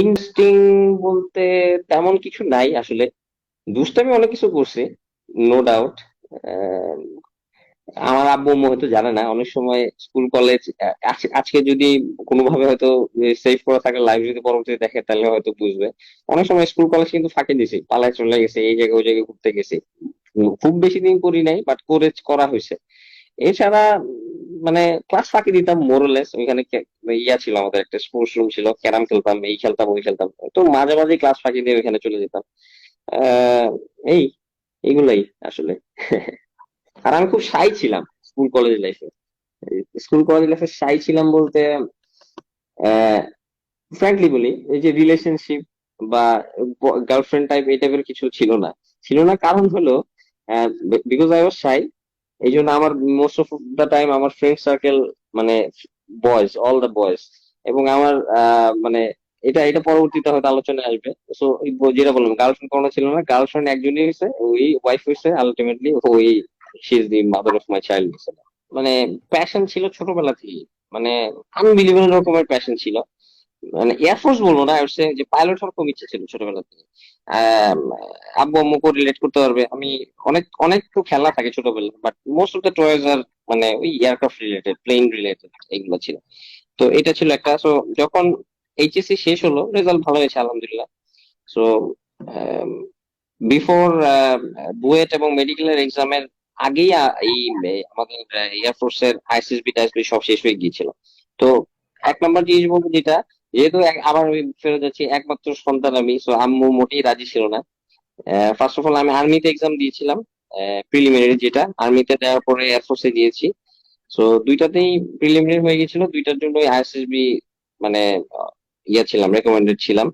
Interesting বলতে তেমন কিছু নাই আসলে। দুষ্টামি অনেক কিছু করছি, নো ডাউট। আমার আব্বু আম্মু হয়তো জানে না, অনেক সময় স্কুল কলেজ আজকে যদি কোনোভাবে হয়তো সেভ করা থাকে, লাইভ যদি পরবর্তীতে দেখে তাহলে হয়তো বুঝবে। অনেক সময় স্কুল কলেজ কিন্তু ফাঁকি দিছি, পালায় চলে গেছে, এই জায়গায় ওই জায়গায় ঘুরতে গেছি। খুব বেশি দিন করি নাই, বাট করা হয়েছে। এছাড়া মানে ক্লাস ফাঁকি দিতাম মোরলেস। ওইখানে ইয়া ছিল, আমাদের একটা স্পোর্টস রুম ছিল, ক্যারাম খেলতাম, এই খেলতাম ওই খেলতাম। তো মাঝে মাঝে ক্লাস ফাঁকি দিয়ে ওইখানে চলে যেতাম। আহ এই এইগুলাই আসলে। আর আমি খুব শাই ছিলাম স্কুল কলেজ লাইফে। স্কুল কলেজ লাইফে শাই ছিলাম বলতে, ফ্র্যাঙ্কলি বলি, এই যে রিলেশনশিপ বা গার্লফ্রেন্ড টাইপ এই টাইপের কিছু ছিল না। কারণ হলো, বিকজ আই ওয়াজ শাই, এই জন্য আমার মোস্ট অফ দা টাইম আমার ফ্রেন্ড সার্কেল মানে বয়েজ, অল দ্য বয়েজ। এবং আমার মানে এটা এটা পরবর্তীতে হয়তো আলোচনায় আসবে। সো যেটা বললাম, গার্লফ্রেন্ড কোনো ছিল না, গার্লফ্রেন্ড একজনই হয়েছে, ওই ওয়াইফ হয়েছে আলটিমেটলি। ওই she is the mother of my child. মানে প্যাশন ছিল ছোটবেলা থেকে, মানে আনবিলিভেবল রকমের প্যাশন ছিল। মানে এয়ারফোর্স বলবো না, হচ্ছে যে পাইলট হওয়ার খুব ইচ্ছা ছিল ছোটবেলা থেকে। আহ, আব্বু আম্মু রিলেট করতে পারবে। আমি অনেক অনেক তো খেলা থাকে ছোটবেলা, but most of the toys আর মানে ওই এয়ারক্রাফট রিলেটেড, প্লেন রিলেটেড, এগুলো ছিল। তো এটা ছিল একটা। সো যখন এইচএসসি শেষ হলো, রেজাল্ট ভালো হয়েছে আলহামদুলিল্লাহ। সো বিফোর বুয়েট এবং মেডিকেলের এক্সামের আগেই এই আমাদের এয়ারফোর্স এর আইএসএসবি টাইসবি সব শেষ হয়ে গিয়েছিল। তো এক নম্বর জিনিস বলবো যেটা, যেহেতু আবার ওই ফেরত যাচ্ছি, একমাত্র সন্তান আমি, সো আম্মু মোটেই রাজি ছিল না। ফার্স্ট অফ অল আমি আর্মিতে এক্সাম দিয়েছিলাম, প্রিলিমিনারি, যেটা আর্মিতে দেওয়ার পরে এয়ারফোর্সে দিয়েছি। সো দুইটাতেই প্রিলিমিনারি হয়ে গেছিল, দুইটার জন্য আইএসএসবি মানে ইয়া ছিলাম, রেকমেন্ডেড ছিলাম।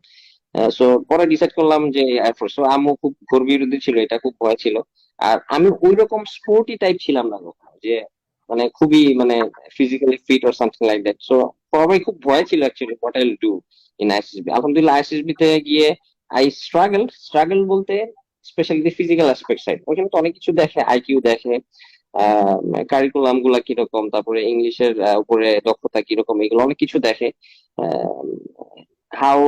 সো পরে ডিসাইড করলাম যে এয়ারফোর্স। তো আম্মু খুব ঘোর বিরোধী ছিল, এটা খুব ভয় ছিল। আর আমি ওই রকম স্পোর্টি টাইপ ছিলাম না কখনো, যে মানে খুবই মানে physically fit or something like that. So সবাই খুব ভয় ছিল actually what I will do in ISSB. আলহামদুলিল্লাহ আইএসএসবি তে গিয়ে আই স্ট্রাগল বলতে specially the physical aspect side. ওখানে তো অনেক কিছু দেখে, আইকিউ দেখে, কারিকুলাম গুলা কিরকম, তারপরে ইংলিশের উপরে দক্ষতা কিরকম, এগুলো অনেক কিছু দেখে। How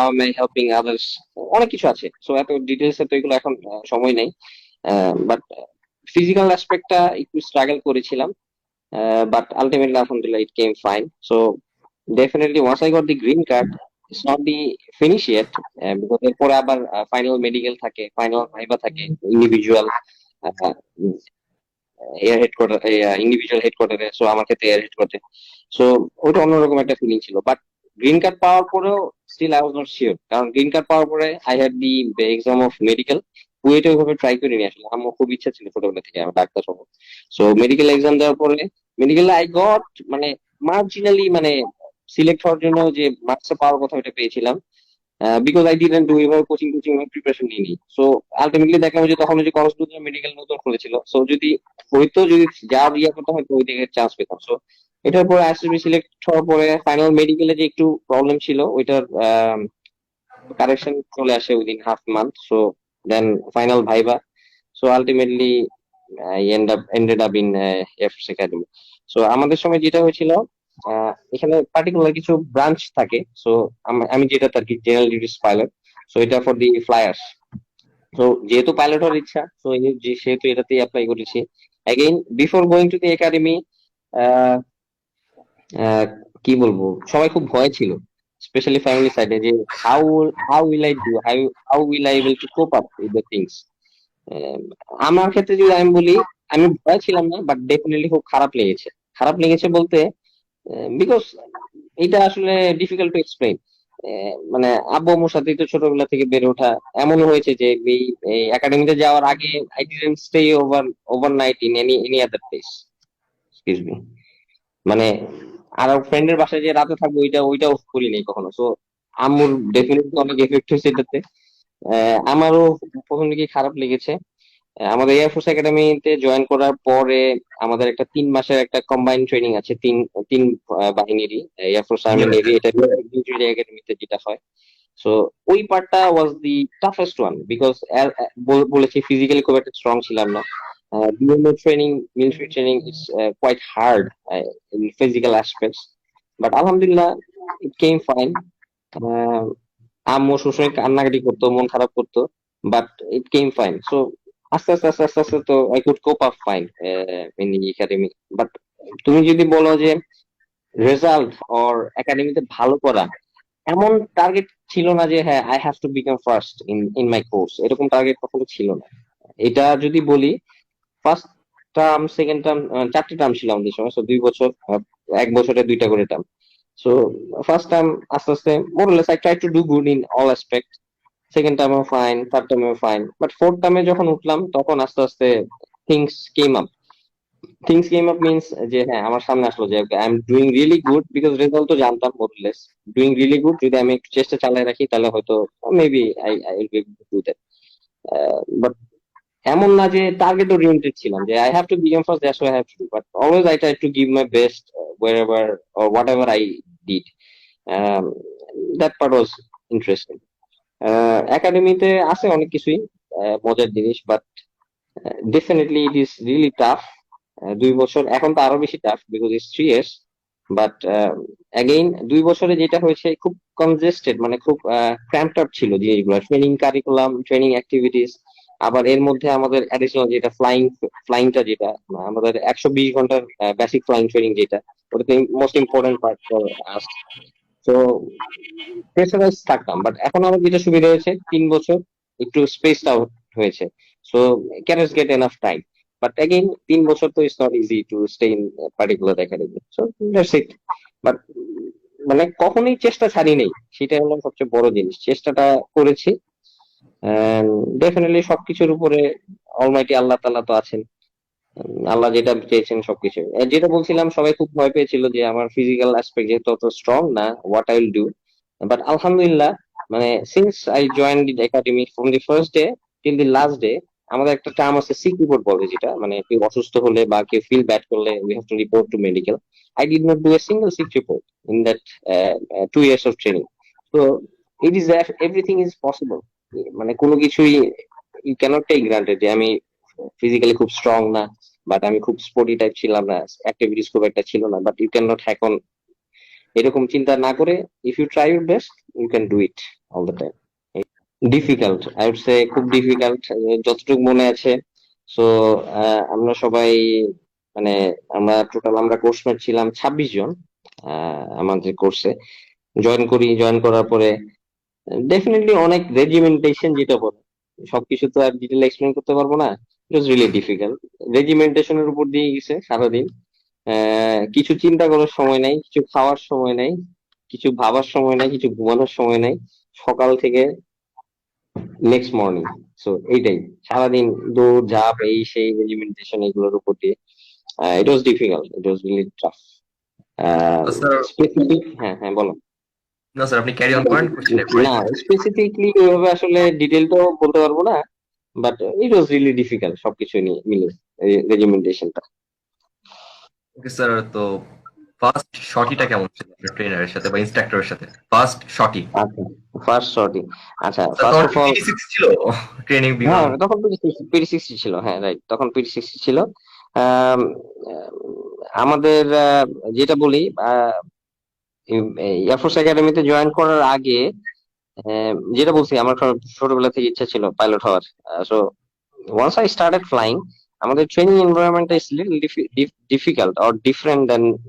M I helping others, অনেক কিছু আছে। সো এত ডিটেলস এ তো এগুলো এখন সময় নেই। বাট ফিজিক্যাল অ্যাসপেক্টটা একটু স্ট্রাগল করেছিলাম, বাট আলটিমেটলি আলহামদুলিল্লাহ it came fine. So definitely once I got the green card, it's not the finish yet, because এরপরে আবার ফাইনাল মেডিকেল থাকে, ফাইনাল ভাইবা থাকে, ইন্ডিভিজুয়াল এয়ার হেডকোয়ার্টার, ইন্ডিভিজুয়াল হেডকোয়ার্টারে। সো আমার ক্ষেত্রে এয়ার হেডকোয়ার্টারে। সো ওটা অন্যরকম একটা ফিলিং ছিল। বাট গ্রিন কার্ড পাওয়ার পরেও still I was not sure, কারণ গ্রিন কার্ড পাওয়ার পরে I had the exam of medical. কুয়েটে ওইভাবে ট্রাই করিনি আসলে, আমার খুব ইচ্ছা ছিল ছোটবেলা থেকে আমি ডাক্তার হবো। সো মেডিকেল এক্সাম দেওয়ার পরে মেডিকেল আই গট মানে মার্জিনালি মানে সিলেক্ট হওয়ার জন্য যে মার্কসটা পাওয়ার কথা ওটা পেয়েছিলাম, বিকজ আই ডিডন্ট ডু এভাবে কোচিং টোচিং প্রিপারেশন নিইনি। সো আলটিমেটলি দেখলাম যে তখন ওই যে কক্সবাজার মেডিকেল নতুন খুলেছিল, সো যদি হয়তো যদি যা ইয়ে করতাম হয়তো ওই দিকে চান্স পেতাম। সো এটার পরে আইএসএসবি সিলেক্ট হওয়ার পরে ফাইনাল মেডিকেলে যে একটু প্রবলেম ছিল, ওইটার কারেকশন চলে আসে within half month. So then final viva. So ultimately ended up in air force academy. So আমাদের সময় যেটা হয়েছিল, এখানে পার্টিকুলার কিছু ব্রাঞ্চ থাকে। সো আমি যেটা আর কি জেনারেল ডিউটিস পাইলট। সো এটা ফর দি ফ্লায়ার্স। তো যেহেতু পাইলট হওয়ার ইচ্ছা, তো সেহেতু এটাতেই অ্যাপ্লাই করেছি। Again before going to the academy, কি বলবো, সবাই খুব ভয় ছিল, স্পেশালি ফ্যামিলি সাইডে, যে how how will I do, how will I able to cope up with the things. আমার ক্ষেত্রে যদি আমি বলি, আমি ভয় ছিলাম না, বাট ডেফিনেটলি খুব খারাপ লেগেছে। খারাপ লেগেছে বলতে, বিকজ এটা আসলে ডিফিকাল্ট টু এক্সপ্লেইন। মানে আব্বু আম্মুর সাথে তো ছোটবেলা থেকে বেড়ে ওঠা, এমন হয়েছে যে এই একাডেমিতে যাওয়ার আগে I didn't stay overnight in any other place. Excuse me, মানে আর ফ্রেন্ডের বাসায় যে রাতে থাকবো, ওইটাও করিনি কখনো। সো আম্মুর ডেফিনেটলি অনেক এফেক্ট হয়েছে এটাতে। আমারও প্রথম দিকে খারাপ লেগেছে। আমাদের এয়ারফোর্স একাডেমিতে জয়েন করার পরে আমাদের একটা 3 মাসের একটা কম্বাইন্ড ট্রেনিং আছে, তিন তিন বাহিনীরই, এয়ারফোর্স আর্মি নেভি, এটা মিলিটারি একাডেমিতে যেটা হয়। সো ওই পার্টটা was the toughest one, because বলেছি ফিজিক্যালি খুব একটা স্ট্রং ছিলাম না। বিভিন্ন training, military training is quite hard in physical aspects. But আলহামদুলিল্লাহ কেম ফাইন। আম্মু সবসময় কান্নাকাটি করতো, মন খারাপ করতো, but it came fine. So আস্তে আস্তে আস্তে আস্তে আস্তে তো I could cope up fine in the academy. But তুমি যদি বলো যে রেজাল্ট অর একাডেমিতে ভালো করা, এমন টার্গেট ছিল না যে হ্যাঁ I have to become first in in my course, এরকম টার্গেট কখনো ছিল না। এটা যদি বলি, ফার্স্ট টার্ম, সেকেন্ড টার্ম, 4টে টার্ম ছিল আমাদের সময়, সো 2 বছর, এক বছরে 2টা করে টার্ম। সো ফার্স্ট টার্ম আস্তে আস্তে more or less I try to do good in all aspect, second টার্মেও ফাইন, থার্ড টার্মেও ফাইন, বাট ফোর্থ টার্মে যখন উঠলাম তখন আস্তে আস্তে things came up. Things came up means যে হ্যাঁ আমার সামনে আসলো যে I am doing really good, because result তো জানতাম মোরলেস। ডুইং রিয়েলি গুড, যদি আমি একটু চেষ্টা চালিয়ে রাখি তাহলে হয়তো maybe I I will be able to do that. But এমন না যে টার্গেট ওরিয়েন্টেড ছিলাম যে I have to become first, that's why I have to do, but always I try to give my best wherever or whatever I did. um, that part was interesting. একাডেমিতে আছে অনেক কিছুই মজার জিনিস, but definitely it is really tough. 2 বছর, এখন তো আরো বেশি tough because it's 3 years. But again 2 বছরে যেটা হয়েছে খুব কনজেস্টেড, মানে খুব ক্র্যাম্পড আপ ছিল জিনিসগুলো, ট্রেনিং কারিকুলাম, ট্রেনিং অ্যাক্টিভিটিস। আবার এর মধ্যে আমাদের অ্যাডিশনাল যেটা ফ্লাইংটা, যেটা আমাদের 120 ঘন্টার বেসিক ফ্লাইং ট্রেনিং, যেটা ওটা most important part for us. তো প্রেসারাইজ থাকতাম, বাট এখন আমার যেটা সুবিধা হয়েছে 3 বছর একটু স্পেস আউট হয়েছে, so cadets gate enough time. But again 3 বছর তো it's not easy to stay in particular academy, so that's it. But মানে কখনোই চেষ্টা ছাড়ি নেই, সেটা হলো সবচেয়ে বড় জিনিস, চেষ্টাটা করেছি। ডেফিনেটলি সবকিছুর উপরে অলমাইটি আল্লাহ তাআলা তো আছেন। আল্লাহ যেটা চেয়েছেন সবকিছু। যেটা বলছিলাম, সবাই খুব ভয় পেয়েছিল যে আমার ফিজিক্যাল অ্যাসপেক্ট যেহেতু অত স্ট্রং না, what I will do. But আলহামদুলিল্লাহ, মানে since I join the academy, from the first day till the last day, আমাদের একটা টার্ম আছে সিক রিপোর্ট বলে, যেটা মানে কেউ অসুস্থ হলে বা কেউ ফিল ব্যাড করলে we have to report to medical. I did not do a single sick report in that 2 years of training. তো it is everything is possible. মানে কোনো কিছুই ইউ ক্যানট টেক গ্রান্টেড যে আমি ফিজিক্যালি খুব strong না, but আমি খুব স্পোর্টি টাইপ ছিলাম না, অ্যাক্টিভিটিস খুব একটা ছিল না, but you can not hack on, এরকম চিন্তা না করে if you try your best you can do it all the time. Difficult, I would say খুব ডিফিকাল্ট, যতটুকু মনে আছে। সো আমরা সবাই, মানে আমরা কোর্সমেট ছিলাম 26 জন আমাদের কোর্সে। জয়েন করার পরে ডেফিনেটলি অনেক রেজিমেন্টেশন, যেটা বলে সবকিছু তো আর ডিটেল এক্সপ্লেন করতে পারবো না। ইট ওয়াজ রিয়েলি ডিফিকাল্ট। রেজিমেন্টেশনের উপর দিয়ে গেছে সারাদিন। কিছু চিন্তা করার সময় নাই, কিছু খাওয়ার সময় নাই, কিছু ভাবার সময় নাই, কিছু ঘুমানোর সময় নাই, সকাল থেকে নেক্সট মর্নিং। সো এইটাই সারাদিন দৌড় ঝাঁপ, এই সেই রেজিমেন্টেশন, এগুলোর উপর দিয়ে it was difficult, it was really tough. তো স্যার, স্পেসিফিক, হ্যাঁ হ্যাঁ বলো। না স্যার, আপনি ক্যারি অন করেন, কোশ্চেনে পরে না, করছি। স্পেসিফিকলি ওইভাবে আসলে ডিটেল তো বলতে পারবো না, but it was really difficult সবকিছু নিয়ে মিলে রেজিমেন্টেশনটা। ওকে স্যার, তো ফার্স্ট শটিটা কেমন ছিল আপনার ট্রেনারের সাথে বা ইনস্ট্রাক্টরের সাথে? ফার্স্ট শটি আচ্ছা, ফার্স্ট সর্টি। আচ্ছা, স্যার, ফার্স্ট তখন অফ কি অল, পিটি 6 ছিল ট্রেনিং হ্যাঁ বিমান? তখন পিডি 60 ছিল, হ্যাঁ রাইট, তখন পিডি 60 ছিল। আম, আহ, আমাদের যেটা বলি, এয়ারফোর্স একাডেমিতে জয়েন করার আগে, যেটা বলছি আমার ছোটবেলা থেকে ইচ্ছা ছিল পাইলট হওয়ার। So once I started flying, আমাদের training environment is little difficult or different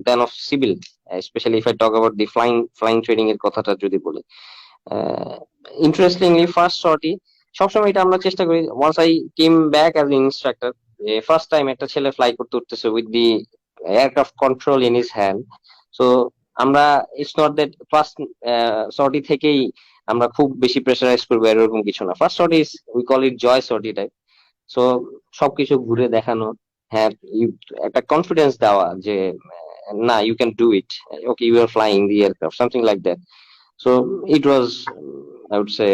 than of civil, especially if I talk about the flying training এর কথাটা যদি বলি। ইন্টারেস্টিংলি ফার্স্ট শর্টই সবসময় এটা আমরা চেষ্টা করি, once I came back as instructor, first time একটা ছেলে ফ্লাই করতে উঠতেছে with the aircraft control in his hand. So আমরা, it's not that first sortie থেকেই আমরা খুব বেশি প্রেসারাইজ করবো এরকম কিছু না। First sortie is we call it joy sortie type. So সবকিছু ঘুরে দেখানো, হ্যাঁ একটা কনফিডেন্স দেওয়া যে না, you can do it, okay you are flying the aircraft, something like that. So it was, I would say,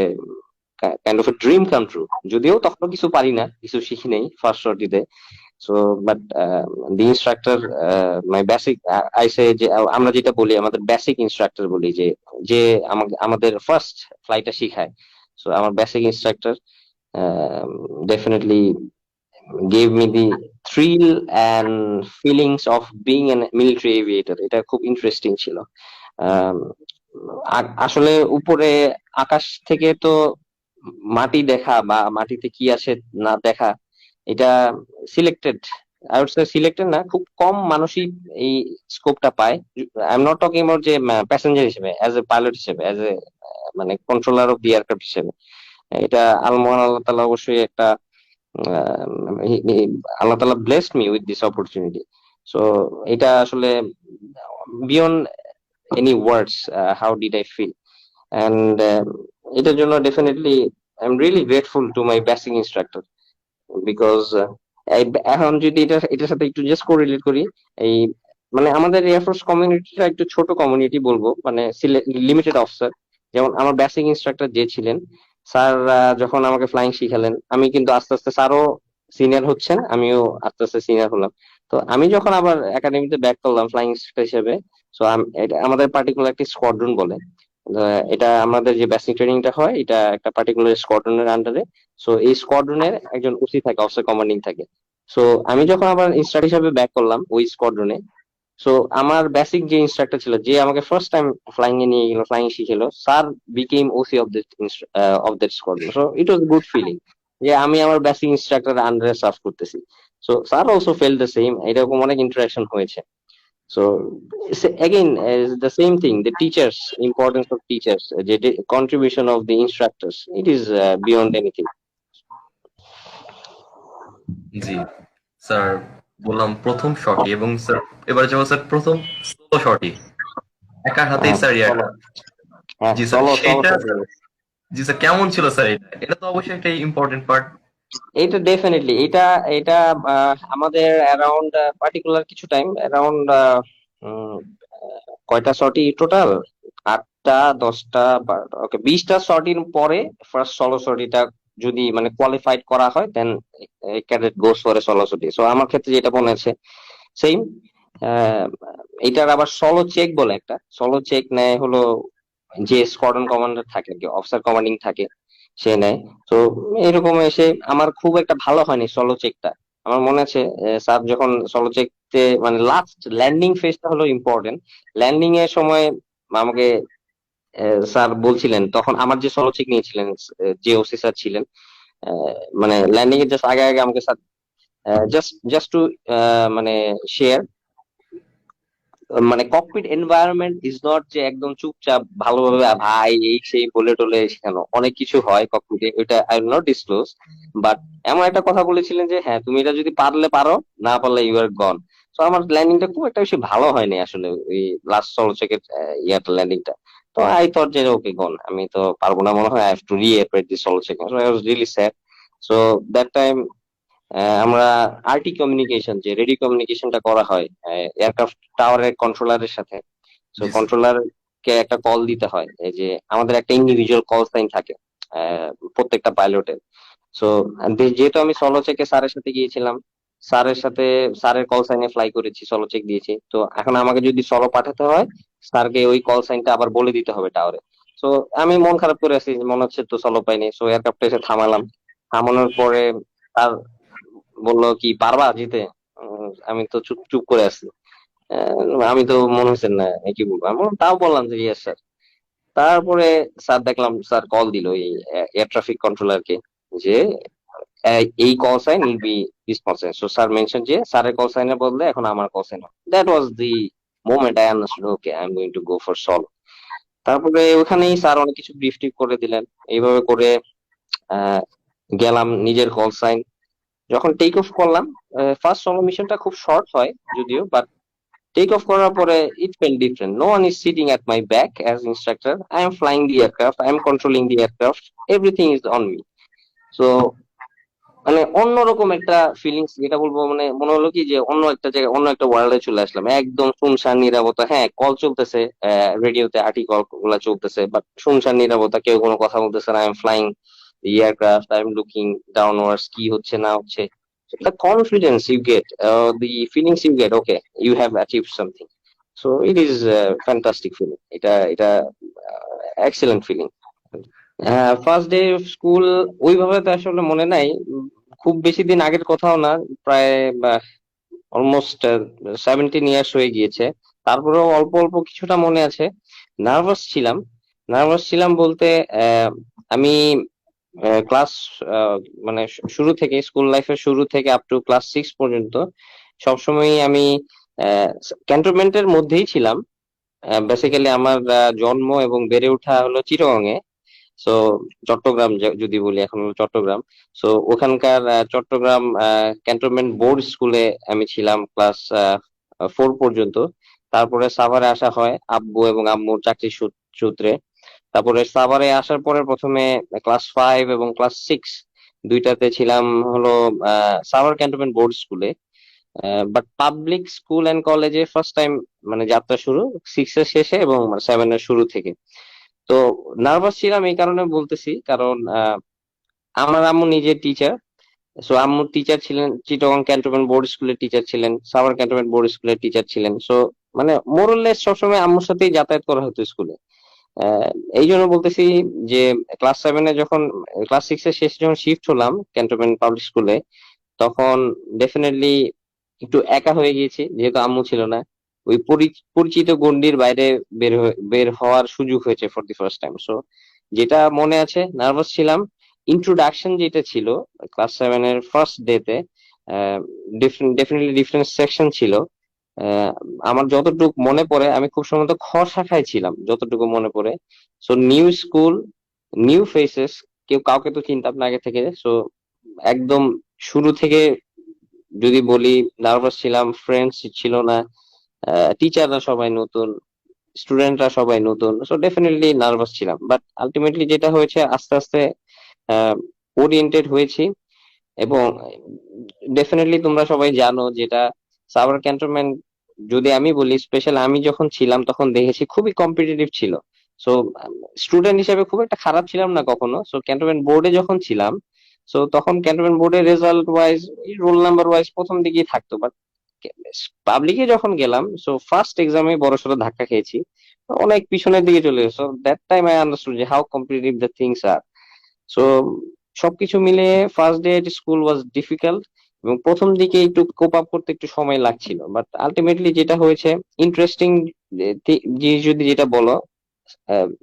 kind of a dream come true. যদিও তখন কিছু পারি না, কিছু শিখি নেই ফার্স্ট শর্টিতে। So but the instructor, my basic, I say যে আমরা যেটা বলি আমাদের বেসিক ইনস্ট্রাক্টর বলি, যে যে আমাদের ফার্স্ট ফ্লাইটটা শিখায়। সো আমার basic instructor definitely gave me the thrill and feelings of being an military aviator. এটা খুব ইন্টারেস্টিং ছিল। আসলে উপরে আকাশ থেকে তো মাটি দেখা বা মাটিতে কি আছে না দেখা, এটা selected, I would say selected না, খুব কম মানুষই এই স্কোপটা পায়। I am not talking about যে প্যাসেঞ্জার হিসেবে, অ্যাজ এ পাইলট হিসেবে, অ্যাজ এ মানে কন্ট্রোলার অফ দি এয়ারক্রাফট হিসেবে। এটা আল মহান আল্লাহ তাআলা অবশ্যই একটা আল্লাহ তাআলা blessed me with this opportunity. So এটা আসলে beyond any words, how did I feel. And এটার জন্য definitely I am really grateful to my basic instructor, because এখন যদি এটার সাথে একটু জাস্ট কোরিলেট করি, এই মানে আমাদের এয়ারফোর্স কমিউনিটিটা একটু ছোট কমিউনিটি বলবো, মানে লিমিটেড অফিসার। যেমন আমার বেসিক ইনস্ট্রাক্টর যে ছিলেন স্যার, যখন আমাকে ফ্লাইং শিখালেন, আমি কিন্তু আস্তে আস্তে স্যারও সিনিয়র হচ্ছেন, আমিও আস্তে আস্তে সিনিয়র হলাম। তো আমি যখন আবার একাডেমিতে ব্যাক করলাম ফ্লাইং ইনস্ট্রাক্টর হিসেবে, সো আমাদের পার্টিকুলার একটি স্কোয়াড্রন বলে, এটা আমাদের যে বেসিক ট্রেনিংটা হয় এটা একটা পার্টিকুলার স্কোয়াড্রনের আন্ডারে। সো এই স্কোয়াড্রনের একজন ওসি থাকে, অফিসার কমান্ডিং থাকে। সো আমি যখন আবার ইনস্ট্রাক্টর হিসেবে ব্যাক করলাম ওই স্কোয়াড্রনে, সো আমার বেসিক যে ইনস্ট্রাক্টর ছিল, যে আমাকে ফার্স্ট টাইম ফ্লাইং এ নিয়ে গেল, ফ্লাইং শিখেলো, sir became OC of that squadron. So it was good feeling যে আমি আমার বেসিক ইনস্ট্রাক্টর আন্ডারে সার্ভ করতেছি। So sir also felt the same, এরকম অনেক ইন্টারাকশন হয়েছে। So again, the same thing, the teachers, importance of teachers, the contribution of the instructors, it is beyond anything. G sir, বললাম প্রথম শটই, এবং sir এবার যাবো স্যার প্রথম সোলো শটই, একার হাতেই স্যার চলো, ইয়ারটা। হ্যাঁ, জি স্যার, চলো চলো সেইটা স্যার, জি স্যার কেমন ছিল স্যার? এটা এটা তো অবশ্যই একটা ইম্পর্টেন্ট পার্ট। এটা ডেফিনেটলি, এটা আমাদের অ্যারাউন্ড পার্টিকুলার কিছু টাইম অ্যারাউন্ড কয়টা সর্টি টোটাল, 8টা 10টা, ওকে 20টা সর্টির পরে ফার্স্ট সলো সর্টিটা যদি মানে কোয়ালিফাইড করা হয়, then cadet goes for a solo sortie. So আমার ক্ষেত্রে যেটা মনে আছে সেম। এটার আবার সলো চেক বলে, একটা সলো চেক নেয় হলো যে স্কোয়াড্রন কমান্ডার থাকে আর কি, অফিসার কমান্ডিং থাকে, সে নেয়। তো এরকম এসে আমার খুব একটা ভালো হয়নি সলো চেকটা। আমার মনে আছে স্যার যখন সলো চেকতে মানে লাস্ট ল্যান্ডিং ফেজটা হলো ইম্পর্টেন্ট, ল্যান্ডিং এর সময় আমাকে স্যার বলছিলেন, তখন আমার যে সলো চেক নিয়েছিলেন যে ওসি স্যার ছিলেন, আহ, মানে ল্যান্ডিং এর জাস্ট আগে আগে আমাকে স্যার জাস্ট জাস্ট টু মানে শেয়ার, মানে ককপিট এনভায়রনমেন্ট ইজ নট যে একদম চুপচাপ ভালোভাবে ভাই এই সেই বলে টলে শেখানো, অনেক কিছু হয় ককপিটে, ওইটা I will not disclose. But এমন একটা কথা বলেছিলেন যে হ্যাঁ তুমি এটা যদি পারলে পারো, না পারলে ইউ আর গন। তো আমার ল্যান্ডিংটা খুব একটা বেশি ভালো হয়নি আসলে, ওই লাস্ট সলো চেকের ইয়ারটা ল্যান্ডিংটা। তো আই থট যে ওকে গন, আমি তো পারবো না মনে হয়, I have to reappear this solo check. So I was really sad. So that time আমরা আরটি কমিউনিকেশন, যে রেডিও কমিউনিকেশনটা করা হয় এয়ারক্রাফট টাওয়ারের কন্ট্রোলারের সাথে, সো জি স্যার। কন্ট্রোলার কে একটা কল দিতে হয়, এই যে আমাদের একটা ইন্ডিভিজুয়াল কল সাইন থাকে প্রত্যেকটা পাইলটের। সো যেহেতু আমি সলো চেকে স্যারের সাথে গিয়েছিলাম, স্যারের সাথে স্যারের কল সাইনে ফ্লাই করেছি, সলো চেক দিয়েছি, তো এখন আমাকে যদি সলো পাঠাতে হয়, স্যারকে ওই কল সাইনটা আবার বলে দিতে হবে টাওয়ারে। সো আমি মন খারাপ করে আছি, মনে হচ্ছে তো সলো পাইনি। সো এয়ারক্রাফটে এসে থামালাম, থামানোর পরে তার বললো কি পারবা জিতে? আমি তো চুপ চুপ করে আছি। আমি তো মনে হচ্ছে না কি বলবো, আমি তাও বললাম যে ইয়েস স্যার। তারপরে স্যার দেখলাম স্যার কল দিল এই এয়ার ট্রাফিক কন্ট্রোলারকে, যে এই call sign will be responsive. So sir mention যে স্যারের কল সাইনের বদলে এখন আমার call sign. That was the moment I understood okay I am going to go for solve. তারপরে ওখানেই স্যার অনেক কিছু ব্রিফ টিপ করে দিলেন, এইভাবে করে আহ, গেলাম নিজের কল সাইন। যখন টেক অফ করলাম, ফার্স্ট সোলো মিশনটা খুব শর্ট হয় যদিও, বাট টেক অফ করার পরে it felt different. No one is sitting at my back as instructor, I am flying the aircraft, I am controlling the aircraft, everything is on me. So মানে অন্যরকম একটা feelings, যেটা বলবো মানে মনে হলো কি যে অন্য একটা জায়গায়, অন্য একটা ওয়ার্ল্ডে চলে আসলাম, একদম শুনশান নিরবতা। হ্যাঁ কল চলতেছে, রেডিওতে আর্টিকেল গুলা চলতেছে, বাট শুনশান নিরবতা, কেউ কোনো কথা বলতেছে না। I am flying the aircraft, I'm looking downwards, কি হচ্ছে না হচ্ছে। So the confidence you get, the feelings you get, okay, you have achieved something. So it is a fantastic feeling. এটা excellent feeling. First day school ওইভাবে তো আসলে মনে নাই, খুব বেশি দিন আগের কথাও না, প্রায় অলমোস্ট 17 ইয়ার্স হয়ে গিয়েছে। তারপরেও অল্প অল্প কিছুটা মনে আছে। নার্ভাস ছিলাম। নার্ভাস ছিলাম বলতে আহ, আমি ক্লাস মানে শুরু থেকে, স্কুল লাইফের শুরু থেকে আপ টু ক্লাস 6 পর্যন্ত সবসময় আমি ক্যান্টনমেন্টের মধ্যেই ছিলাম। বেসিক্যালি আমার জন্ম এবং বেড়ে ওঠা হলো চিটাগং এ। সো চট্টগ্রাম যদি বলি, এখন হলো চট্টগ্রাম। সো ওখানকার চট্টগ্রাম ক্যান্টনমেন্ট বোর্ড স্কুলে আমি ছিলাম ক্লাস 4 পর্যন্ত। তারপরে সাভারে আসা হয় আব্বু এবং আম্মুর চাকরি সূত্রে। তারপরে সাভারে আসার পরে প্রথমে ক্লাস 5 এবং ক্লাস 6 দুইটাতে ছিলাম হলো সাভার ক্যান্টনমেন্ট বোর্ড স্কুলে। বাট পাবলিক স্কুল এন্ড কলেজে ফার্স্ট টাইম মানে যাত্রা শুরু 6 এর শেষে এবং 7 এর শুরু থেকে। তো নার্ভাস ছিলাম এই কারণে বলতেছি, কারণ আমার আম্মু নিজে টিচার। সো আম্মু টিচার ছিলেন, চিটাগং ক্যান্টনমেন্ট বোর্ড স্কুলের টিচার ছিলেন, সাভার ক্যান্টনমেন্ট বোর্ড স্কুলের টিচার ছিলেন। সো মানে মোরলেস সবসময় আম্মুর সাথেই যাতায়াত করা হতো স্কুলে। আহ, এই জন্য বলতেছি যে ক্লাস 7 এ যখন, ক্লাস 6 এর শেষে যখন শিফট হলাম ক্যান্টনমেন্ট পাবলিক স্কুলে, তখন ডেফিনেটলি একটু একা হয়ে গিয়েছি, যেহেতু আম্মু ছিল না। ওই পরিচিত গণ্ডির বাইরে বের হওয়ার সুযোগ হয়েছে for the first time. So যেটা মনে আছে, নার্ভাস ছিলাম। ইন্ট্রোডাকশন যেটা ছিল ক্লাস 7 এর ফার্স্ট ডেতে, ডেফিনেটলি ডিফারেন্ট সেকশন ছিল। আহ, আমার যতটুকু মনে পড়ে, আমি খুব সম্ভবত খ শাখায় ছিলাম যতটুকু মনে পড়ে। So new school, new faces, কেউ কাউকে তো চিনতাম না আগে থেকে। সো একদম শুরু থেকে যদি বলি, নার্ভাস ছিলাম, ফ্রেন্ডস ছিল না, টিচাররা সবাই নতুন, স্টুডেন্টরা সবাই নতুন। সো ডেফিনেটলি নার্ভাস ছিলাম, বাট আলটিমেটলি যেটা হয়েছে, আস্তে আস্তে ওরিয়েন্টেড হয়েছি। এবং ডেফিনেটলি তোমরা সবাই জানো যেটা সাভার ক্যান্টনমেন্ট, যদি আমি বলি স্পেশাল, আমি যখন ছিলাম তখন দেখেছি খুবই কম্পিটিটিভ ছিল। সো স্টুডেন্ট হিসেবে খুব একটা খারাপ ছিলাম না কখনো। সো ক্যান্টনমেন্ট বোর্ডে যখন ছিলাম, সো তখন ক্যান্টনমেন্ট বোর্ডের result wise, roll number wise প্রথম দিকেই থাকতো। বাট পাবলিকে যখন গেলাম, সো ফার্স্ট এক্সামে বড়সড় ধাক্কা খেয়েছি, অনেক পিছনের দিকে চলে গেছে। So that time I understood যে how competitive the things are. So সবকিছু মিলিয়ে first day at school was difficult, এবং প্রথম দিকে একটু কোপ আপ করতে একটু সময় লাগছিল। বাট আলটিমেটলি যেটা হয়েছে, ইন্টারেস্টিং জিনিস যদি যেটা বলো,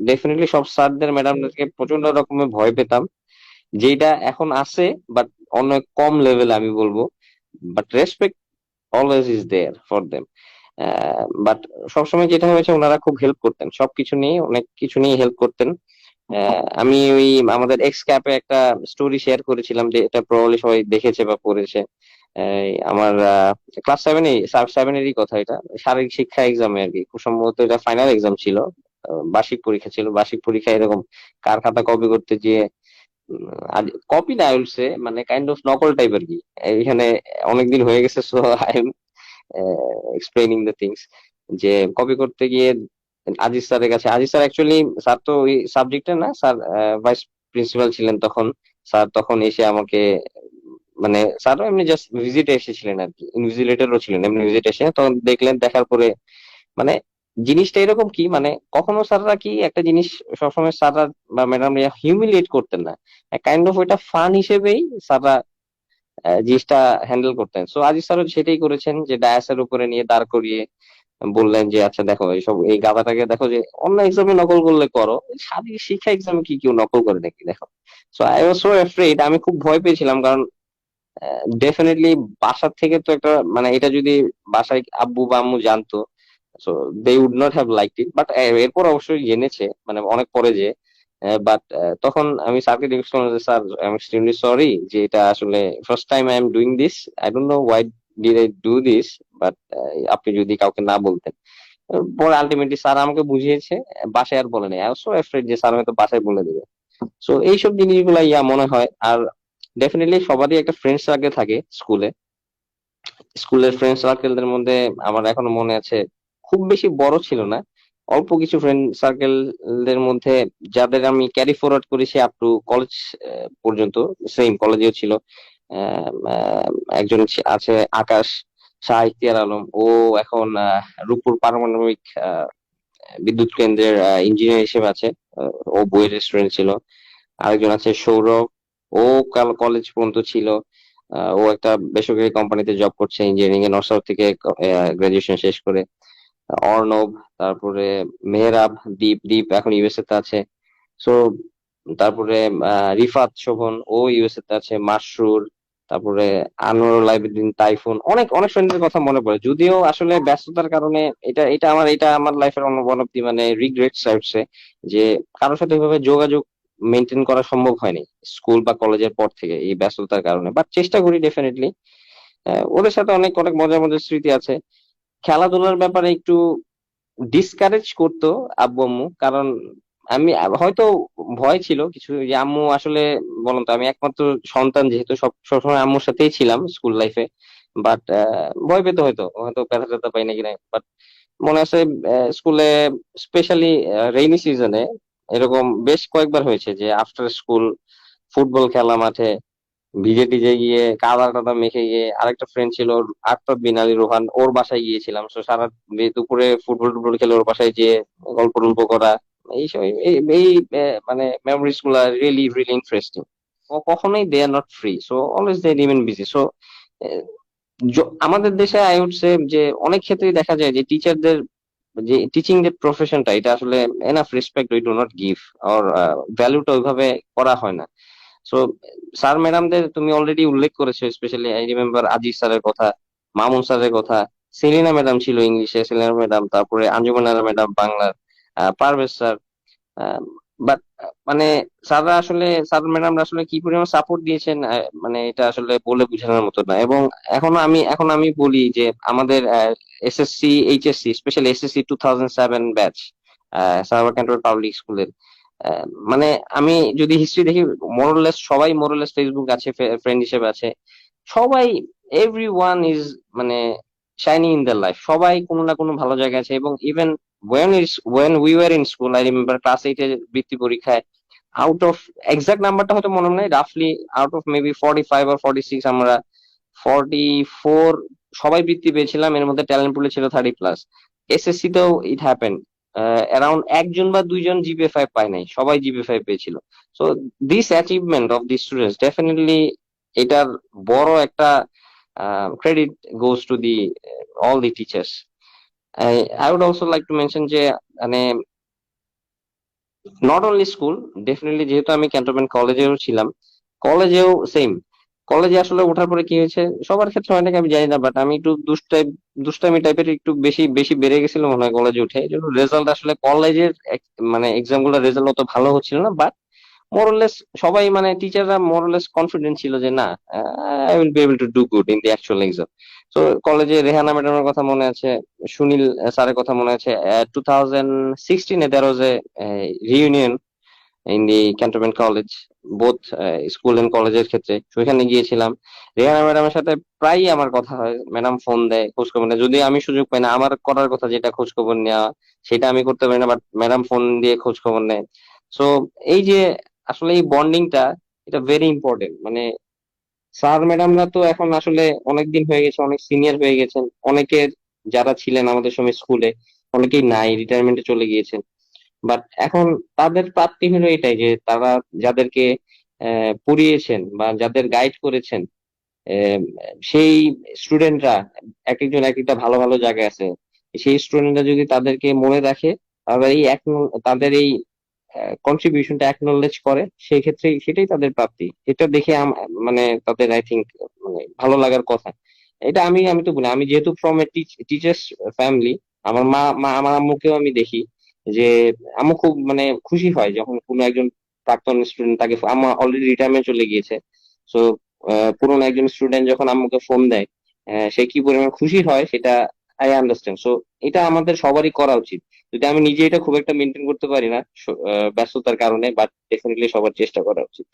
ডেফিনেটলি সব স্যারদের ম্যাডামদেরকে প্রচন্ড রকমের ভয় পেতাম, যেটা এখন আছে, বাট অনেক কম লেভেলে আমি বলবো। But respect always is there for them. But সবসময় যেটা হয়েছে, ওনারা খুব হেল্প করতেন, সবকিছু নিয়ে, অনেক কিছু নিয়ে হেল্প করতেন। আমি ওই আমাদের এক্স ক্যাপে একটা স্টোরি শেয়ার করেছিলাম, যে এটা প্রবাবলি সবাই দেখেছে বা পড়েছে। আমার ক্লাস 7 সেভেনেরই কথা এটা, শারীরিক শিক্ষা এক্সামে আর কি, খুব সম্ভবত এটা ফাইনাল এক্সাম ছিল। বার্ষিক পরীক্ষা ছিল, বার্ষিক পরীক্ষা এরকম কার খাতা কপি করতে গিয়ে, কপি না বলছে, মানে কাইন্ড অফ নকল টাইপ আর কি। এখানে অনেকদিন হয়ে গেছে, so I am explaining the things. যে কপি করতে গিয়ে আজিজ স্যারের কাছে, আজিজ স্যার অ্যাকচুয়ালি, স্যার তো ওই সাবজেক্টের না, স্যার ভাইস প্রিন্সিপাল ছিলেন তখন। স্যার তখন এসে আমাকে, মানে স্যারও এমনি জাস্ট ভিজিটে এসেছিলেন আর কি, ইনভিজিলেটরও ছিলেন, এমনি ভিজিট এসে তখন দেখলেন, দেখার পরে মানে জিনিসটা এরকম কি, মানে কখনো স্যাররা কি একটা জিনিস, সবসময় স্যাররা বা ম্যাডাম হিউমিলিয়েট করতেন না, কাইন্ড অফ ওইটা ফান হিসেবেই স্যাররা জিনিসটা হ্যান্ডেল করতেন। সো আজিজ স্যারও সেটাই করেছেন, যে ডায়াসের উপরে নিয়ে দাঁড় করিয়ে বললেন যে আচ্ছা দেখো, এইসব এই গাধাটাকে দেখো, যে অন্য এক্সামে নকল করলে করো, শারীরিক শিক্ষা এক্সামে কি কেউ নকল করে নাকি, দেখো। So I was so afraid, আমি খুব ভয় পেয়েছিলাম, কারণ ডেফিনেটলি বাসার থেকে তো একটা, মানে এটা যদি বাসায় আব্বু বা আম্মু জানতো, so they would not have like it. But এরপর অবশ্যই জেনেছে, মানে অনেক পরে যে। বাট তখন আমি স্যারকে জিজ্ঞেস করলাম যে sir, I am extremely sorry, যে এটা আসলে first time I am doing this, I don't know why did I do this, but আপনি যদি কাউকে না বলতেন। পরে আলটিমেটলি স্যার আমাকে বুঝিয়েছে, বাসায় আর বলে নাই। আই ওয়াজ সো অ্যাফ্রেড যে স্যার হয়তো বাসায় বলে দেবে। সো এইসব জিনিসগুলো মনে হয়। আর ডেফিনেটলি সবারই একটা ফ্রেন্ড সার্কেল থাকে স্কুলে। স্কুলের ফ্রেন্ড সার্কেলদের মধ্যে আমার এখনো মনে আছে, খুব বেশি বড় ছিল না, অল্প কিছু ফ্রেন্ড সার্কেলদের মধ্যে যাদের আমি ক্যারি ফরওয়ার্ড করেছি আপ টু কলেজ পর্যন্ত, সেম কলেজেও ছিল। একজন আছে আকাশ, শাহ ইখতিয়ার আলম, ও এখন রূপপুর পারমাণবিক বিদ্যুৎ কেন্দ্রের ইঞ্জিনিয়ার হিসেবে আছে। ও বইয়ের স্টুডেন্ট ছিল। আরেকজন আছে সৌরভ, ও কাল কলেজ পর্যন্ত ছিল। ও একটা বেসরকারি কোম্পানিতে জব করছে ইঞ্জিনিয়ারিং এ, নর্থ সাউথ থেকে গ্রাজুয়েশন শেষ করে। অর্ণব, তারপরে মেহরাব, দীপ দীপ এখন ইউএসএ তে আছে। সো তারপরে রিফাত শোভন ও ইউএসএ তে আছে, মাসরুর, তারপরে আনোয়ারুল আইবিদিন, টাইফুন, অনেক অনেক ফ্রেন্ডের কথা মনে পড়ে, যদিও আসলে ব্যস্ততার কারণে এটা আমার লাইফের ওয়ান অফ দি মানে রিগ্রেটস আই, যে কারোর সাথে ওইভাবে যোগাযোগ মেনটেন করা সম্ভব হয়নি স্কুল বা কলেজের পর থেকে এই ব্যস্ততার কারণে। বাট চেষ্টা করি ডেফিনেটলি। ওদের সাথে অনেক অনেক মজার মজার স্মৃতি আছে। খেলাধুলার ব্যাপারে একটু ডিসকারেজ করতো আব্বু আম্মু, কারণ আমি হয়তো ভয় ছিল কিছু, যে আম্মু আসলে, বলুন তো, আমি একমাত্র সন্তান যেহেতু সবসময় আম্মুর সাথেই ছিলাম স্কুল লাইফে। বাট ভয় পেতে হয়তো হয়তো ব্যথা ট্যাথা পাই নাকি না। বাট মনে আছে স্কুলে স্পেশালি রেইনি সিজনে এরকম বেশ কয়েকবার হয়েছে যে আফটার স্কুল ফুটবল খেলা মাঠে ভিজে টিজে গিয়ে কাদা টাদা মেখে গিয়ে, আরেকটা ফ্রেন্ড ছিল আফতাব বিন আলী রোহান, ওর বাসায় গিয়েছিলাম। তো সারা দুপুরে ফুটবল টুটবল খেলে ওর বাসায় যেয়ে গল্প টল্প করা, এই মানে মেমোরিজ গুলা রিয়েলি রিয়েলি ইন্টারেস্টিং। কখনোই they are not free, so always they remain busy. So আমাদের দেশে আই উড সে যে অনেক ক্ষেত্রেই দেখা যায় যে টিচারদের, যে টিচিং যে প্রফেশনটা, এটা আসলে enough respect we do not give, আর ভ্যালুটা ওইভাবে করা হয় না। সো স্যার ম্যাডামদের তুমি অলরেডি উল্লেখ করেছো, স্পেশালি আই রিমেম্বার আজিজ স্যারের কথা, মামুন স্যারের কথা, সেলিনা ম্যাডাম ছিল ইংলিশে, সেলিনা ম্যাডাম, তারপরে আঞ্জুমান আরা ম্যাডাম বাংলার, পারভেজ স্যার। বাট মানে স্যার ম্যাডামরা আসলে কি পরিমাণ সাপোর্ট দিয়েছেন, মানে এটা আসলে বলে বোঝানোর মতো না। এবং এখন আমি বলি যে আমাদের SSC HSC, specially SSC 2007 batch, Savar cantonment public স্কুলের, মানে আমি যদি হিস্ট্রি দেখি, মোরলেস সবাই মোরলেস ফেসবুক আছে, ফ্রেন্ড হিসেবে আছে সবাই। এভরি ওয়ান ইজ মানে শাইনিং ইন দ্য লাইফ, সবাই কোনো না কোনো ভালো জায়গায় আছে। এবং even when we were in school, I remember class 8 এর বৃত্তি পরীক্ষায়, আউট অফ, এক্সাক্ট নাম্বারটা হয়তো মনে নেই, রাফলি আউট অফ মেবি 45 or 46, আমরা 44 সবাই বৃত্তি পেয়েছিলাম, এর মধ্যে ট্যালেন্ট পুলে ছিল 30+। এসএসসি তেও ইট হ্যাপেন, অ্যারাউন্ড একজন বা দুইজন জিপিএ 5 পায় নাই, সবাই জিপিএ 5 পেয়েছিল। So this achievement of the students definitely, এটার বড় একটা credit goes to the all the teachers. I would also like to mention যে মানে নট অনলি স্কুল, ডেফিনেটলি যেহেতু আমি ক্যান্টনমেন্ট কলেজেও ছিলাম, কলেজেও সেম। কলেজে আসলে ওঠার পরে কি হয়েছে, সবার ক্ষেত্রে হয় নাকি আমি জানি না, বাট আমি একটু দুষ্টামি টাইপের একটু বেশি বেশি বেড়ে গেছিল মনে হয় কলেজে উঠে, এই জন্য রেজাল্ট আসলে কলেজের মানে এক্সাম গুলোর রেজাল্ট অত ভালো হচ্ছিল না। বাট মোরলেস সবাই মানে টিচাররা মোরলেস কনফিডেন্ট ছিল যে না, I will be able to do good in the actual exam. তো কলেজে রেহানা ম্যাডামের কথা মনে আছে, সুনীল স্যারের কথা মনে আছে। 2016 there was a reunion in the cantonment college, both school and কলেজের ক্ষেত্রে, সেখানে গিয়েছিলাম। রেহানা ম্যাডামের সাথে প্রায়ই আমার কথা হয়, ম্যাডাম ফোন দেয়, খোঁজ খবর নেয়, যদি আমি সুযোগ পাই না, আমার করার কথা যেটা খোঁজ খবর নেওয়া, সেটা আমি করতে পারি না, বাট ম্যাডাম ফোন দিয়ে খোঁজ খবর নেয়। সো এই যে আসলে এই বন্ডিংটা, এটা ভেরি ইম্পর্টেন্ট। মানে স্যার ম্যাডামরা তো এখন আসলে অনেক দিন হয়ে গেছে, অনেক সিনিয়র হয়ে গেছেন, অনেকের যারা ছিলেন আমাদের সময় স্কুলে অনেকেই নাই, রিটায়ারমেন্টে চলে গিয়েছেন। বাট এখন তাদের প্রাপ্তি হলো এটাই যে তারা যাদেরকে পড়িয়েছেন বা যাদের গাইড করেছেন, আহ, সেই স্টুডেন্টরা এক একজন এক একটা ভালো ভালো জায়গায় আছে। সেই স্টুডেন্টরা যদি তাদেরকে মনে রাখে, তাদের এই কন্ট্রিবিউশনটা অ্যাকনলেজ করে, সেই ক্ষেত্রে সেটাই তাদের প্রাপ্তি। এটা দেখে মানে তাদের আই থিঙ্ক মানে ভালো লাগার কথা। এটা আমি তো বলি, আমি যেহেতু ফ্রম এ টিচার্স ফ্যামিলি, আমার আমার আম্মুকেও আমি দেখি যে আম্মু খুব মানে খুশি হয় যখন কোনো একজন প্রাক্তন স্টুডেন্ট তাকে, আম্মা অলরেডি রিটায়ারমেন্ট চলে গিয়েছে, সো পুরোনো একজন স্টুডেন্ট যখন আম্মুকে ফোন দেয়, সে কি পরিমাণ খুশি হয় সেটা আই আন্ডারস্ট্যান্ড। সো এটা আমাদের সবারই করা উচিত। যদি আমি নিজে এটা খুব একটা মেনটেন করতে পারি না ব্যস্ততার কারণে, বাট ডেফিনেটলি সবার চেষ্টা করা উচিত।